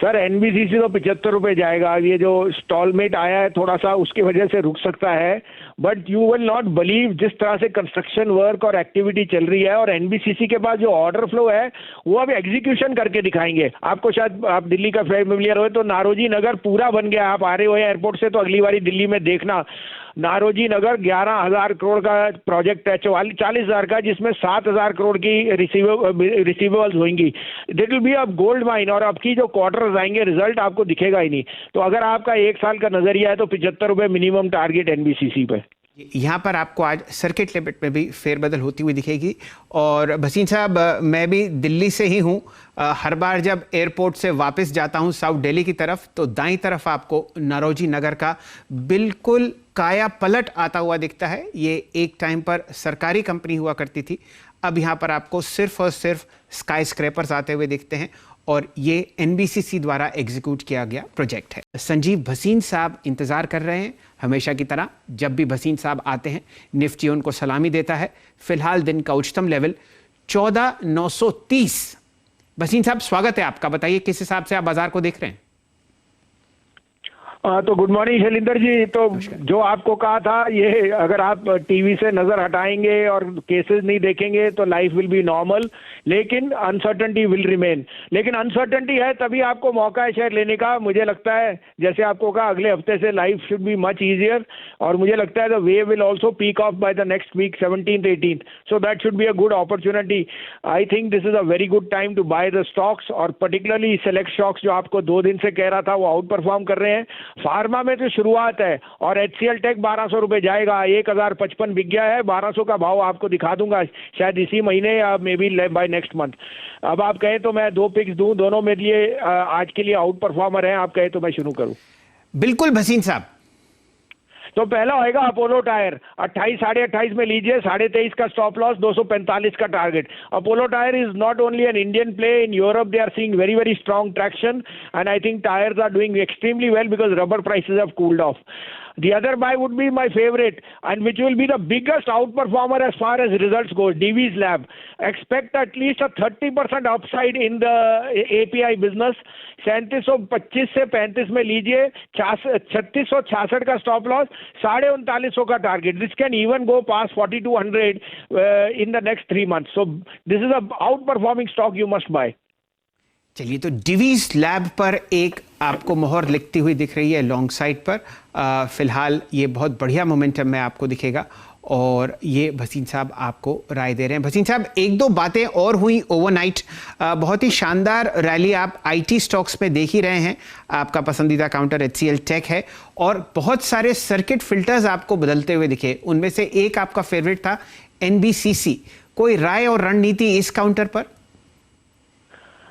Sir NBCC तो 75 रुपए जाएगा। ये जो स्टॉलमेट आया है थोड़ा सा उसकी वजह से रुक सकता है, but you will not believe जिस तरह से कंस्ट्रक्शन वर्क और एक्टिविटी चल रही है। और एनबीसीसी के पास जो ऑर्डर फ्लो है वो अब एग्जीक्यूशन करके दिखाएंगे आपको। शायद आप दिल्ली का फेमिलियर हो तो नारोजी नगर पूरा बन गया। आप आ रहे हो एयरपोर्ट से तो अगली बारी दिल्ली में देखना, नारोजी नगर 11,000 करोड़ का प्रोजेक्ट है, 40,000 का, जिसमें 7,000 करोड़ की रिसीवेबल्स होंगी। That will be a gold mine. और आपकी जो क्वार्टर्स आएंगे रिजल्ट आपको दिखेगा ही नहीं। तो अगर आपका एक साल का नजरिया है तो 75 रुपए मिनिमम टारगेट एनबीसीसी पे। यहाँ पर आपको आज सर्किट लिमिट में भी फेरबदल होती हुई दिखेगी। और भसीन साहब, मैं भी दिल्ली से ही हूँ। हर बार जब एयरपोर्ट से वापस जाता हूँ साउथ दिल्ली की तरफ तो दाईं तरफ आपको नारोजी नगर का बिल्कुल काया पलट आता हुआ दिखता है। ये एक टाइम पर सरकारी कंपनी हुआ करती थी। अब यहाँ पर आपको सिर्फ और सिर्फ स्काई स्क्रैपर्स आते हुए दिखते हैं और ये एनबीसीसी द्वारा एग्जीक्यूट किया गया प्रोजेक्ट है। संजीव भसीन साहब इंतजार कर रहे हैं हमेशा की तरह। जब भी भसीन साहब आते हैं निफ्टी उनको सलामी देता है। फिलहाल दिन का उच्चतम लेवल 14,930। भसीन साहब स्वागत है आपका। बताइए किस हिसाब से आप बाजार को देख रहे हैं। तो गुड मॉर्निंग शैलेंद्र जी। तो जो आपको कहा था, ये अगर आप टीवी से नजर हटाएंगे और केसेस नहीं देखेंगे तो लाइफ विल बी नॉर्मल, लेकिन अनसर्टेनिटी विल रिमेन। लेकिन अनसर्टेनिटी है तभी आपको मौका है शेयर लेने का। मुझे लगता है जैसे आपको कहा अगले हफ्ते से life should be much easier, और मुझे लगता है the wave will also peak off by the next week 17th 18th, so that should be a good opportunity. I think this is a very good time to buy the stocks, और particularly select stocks जो आपको 2 दिन से कह रहा था वो out perform कर रहे हैं। फार्मा में तो शुरुआत है और एचसीएल टेक 1,200 रुपए जाएगा। 1,055 बिक गया है। 1,200 का भाव आपको दिखा दूंगा शायद इसी महीने या maybe by next month. अब आप कहें तो मैं 2 पिक्स दूं, दोनों मेरे लिए आज के लिए आउट परफॉर्मर हैं। आप कहें तो मैं शुरू करूं। बिल्कुल भसीन साहब। तो पहला होएगा अपोलो टायर। 28 साढ़े 28 में लीजिए। 23.5 का स्टॉप लॉस, 245 का target. Apollo tyre is not only an Indian play, in Europe they are seeing very very strong traction, and I think tyres are doing extremely well because rubber prices have cooled off. The other buy would be my favorite, and which will be the biggest outperformer as far as results goes, Divi's Lab. Expect at least a 30% upside in the API business. 3725 से 35 में लीजिए। 3666 का stop loss, 3950 का target. This can even go pass 4200 in the next 3 months. So this is a outperforming stock you must buy. चलिए, तो Divi's lab पर एक आपको मोहर लिखती हुई दिख रही है लॉन्ग साइड पर। फिलहाल ये बहुत बढ़िया मोमेंटम में आपको दिखेगा और ये भसीन साहब आपको राय दे रहे हैं। भसीन साहब, 1-2 बातें और हुई ओवरनाइट। बहुत ही शानदार रैली आप आईटी स्टॉक्स में देख ही रहे हैं। आपका पसंदीदा काउंटर एचसीएल टेक है और बहुत सारे सर्किट फिल्टर्स आपको बदलते हुए दिखे। उनमें से एक आपका फेवरेट था एनबीसीसी। कोई राय और रणनीति इस काउंटर पर?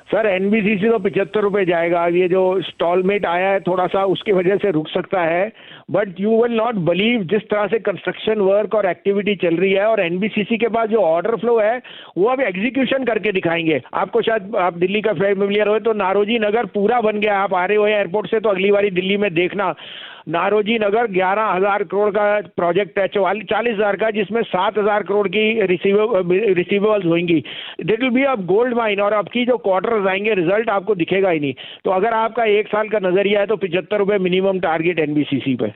सर एनबीसीसी तो 75 रुपए जाएगा। ये जो स्टॉलमेट आया है थोड़ा सा उसकी वजह से रुक सकता है, but you will not believe जिस तरह से कंस्ट्रक्शन वर्क और एक्टिविटी चल रही है। और एनबीसीसी के पास जो ऑर्डर फ्लो है वो अब एग्जीक्यूशन करके दिखाएंगे आपको। शायद आप दिल्ली का फेमिलियर हो तो नारोजी नगर पूरा बन गया। आप आ रहे हो एयरपोर्ट से तो अगली बारी दिल्ली में देखना, नारोजी नगर 11,000 करोड़ का प्रोजेक्ट है, 40,000 का, जिसमें 7,000 करोड़ की रिसीवेबल्स होंगी। That will be a gold mine. और आपकी जो क्वार्टर्स आएंगे रिजल्ट आपको दिखेगा ही नहीं। तो अगर आपका एक साल का नजरिया है तो 75 रुपए मिनिमम टारगेट एनबीसीसी पे।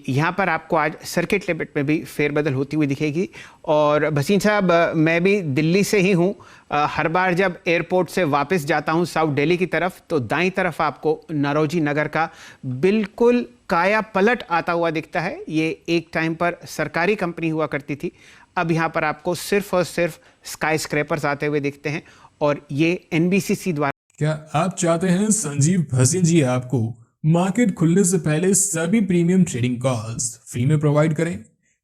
यहाँ पर आपको आज सर्किट लिमिट में भी फेरबदल होती हुई दिखेगी। और भसीन साहब, मैं भी दिल्ली से ही हूँ। हर बार जब एयरपोर्ट से वापस जाता हूँ साउथ दिल्ली की तरफ तो दाईं तरफ आपको नारोजी नगर का बिल्कुल काया पलट आता हुआ दिखता है। ये एक टाइम पर सरकारी कंपनी हुआ करती थी। अब यहाँ पर आपको सिर्फ और सिर्फ स्काई स्क्रैपर्स आते हुए दिखते हैं और ये एनबीसीसी द्वारा। क्या आप चाहते हैं संजीव भसीन जी आपको मार्केट खुलने से पहले सभी प्रीमियम ट्रेडिंग कॉल्स फ्री में प्रोवाइड करें?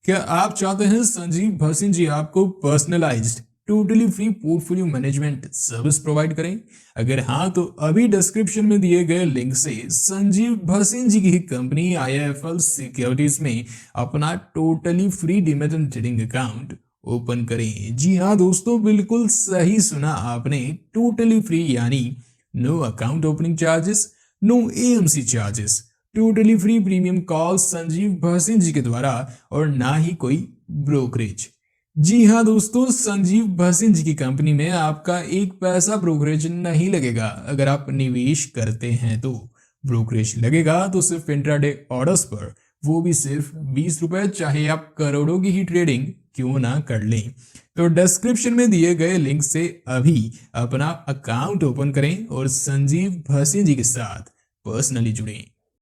क्या आप चाहते हैं संजीव भसीन जी आपको personalised totally free portfolio management service provide करें? अगर हाँ तो अभी डिस्क्रिप्शन में दिए गए लिंक से संजीव भसीन जी की कंपनी आईआईएफएल सिक्योरिटीज में अपना totally free demat trading account open करें। जी हाँ दोस्तों, बिल्कुल सही सुना आपने। टोटली फ्री यानी no account opening charges, no AMC charges, totally free premium call Sanjiv Bhasin ji के द्वारा और ना ही कोई ब्रोकरेज। जी हाँ दोस्तों, संजीव भसीन जी की कंपनी में आपका एक पैसा ब्रोकरेज नहीं लगेगा। अगर आप निवेश करते हैं तो ब्रोकरेज लगेगा तो सिर्फ इंट्राडे ऑर्डर्स पर, वो भी सिर्फ 20 रुपए, चाहे आप करोड़ों की ही ट्रेडिंग क्यों ना कर लें। तो डिस्क्रिप्शन में दिए गए लिंक से अभी अपना अकाउंट ओपन करें और संजीव भसीन जी के साथ पर्सनली जुड़ें।